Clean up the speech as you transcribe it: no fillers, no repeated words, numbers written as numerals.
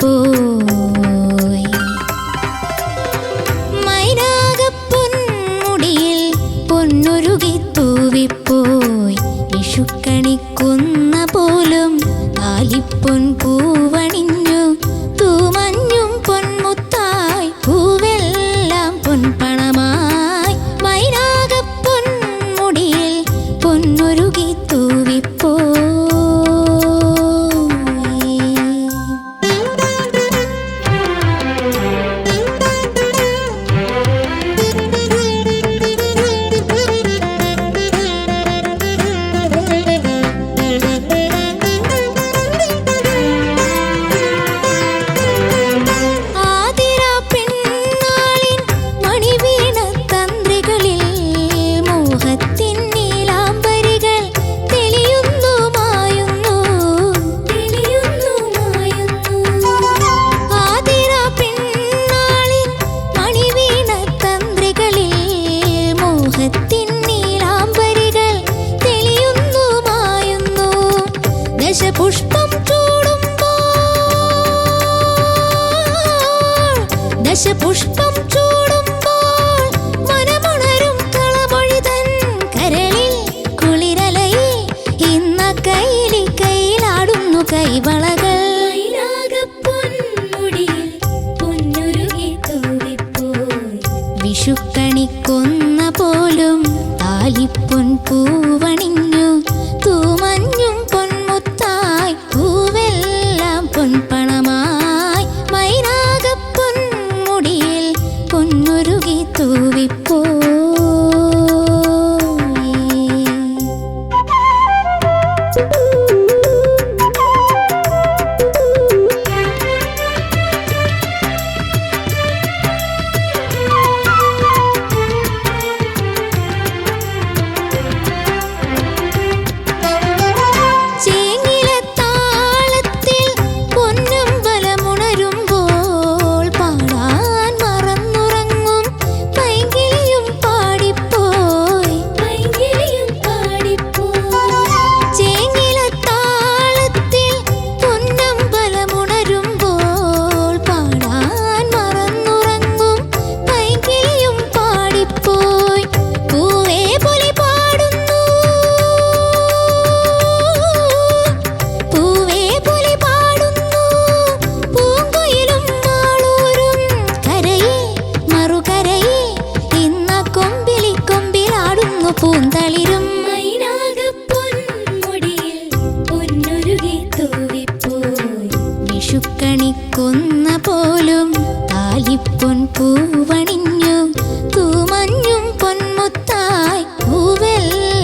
തൂവിപ്പോയി. മൈനാകപ്പൊന്മുടിയിൽ പൊന്നുരുകി തൂവിപ്പോയി. വിഷുക്കണിക്കുന്ന പോലും താലിപ്പൊൻ പൂവണിഞ്ഞു. തൂമഞ്ഞും പൊന്മുത്തായി പൂവെല്ലാം പൊൻപണമായി. മൈനാകപ്പൊന്മുടിയിൽ പൊന്നുരുകി തൂവിപ്പോയി. ദശപുഷ്പം ചൂടുമ്പോൾ മനമുണരും കളമൊഴിതൻ കരളിൽ കുളിരലയിൽ ഇന്ന കൈയിലാടുന്നു കൈവളകൾ. വിഷുക്കണിക്കൊന്ന പോലും താലിപ്പൊൻ പൂവണിഞ്ഞു. തൂമഞ്ഞും പൊന്മുത്തായി പൂവെല്ലാം പൊൻപണമായി. മൈനാകപ്പൊന്മുടിയിൽ പൊന്നുരുകി തൂവിപ്പോയി. പൂന്തളിരും വിഷുക്കണിക്കൊന്ന പോലും താലിപ്പൊൻ പൂവണിഞ്ഞു. തൂമഞ്ഞും പൊന്മുത്തായി പൂവെല്ലാം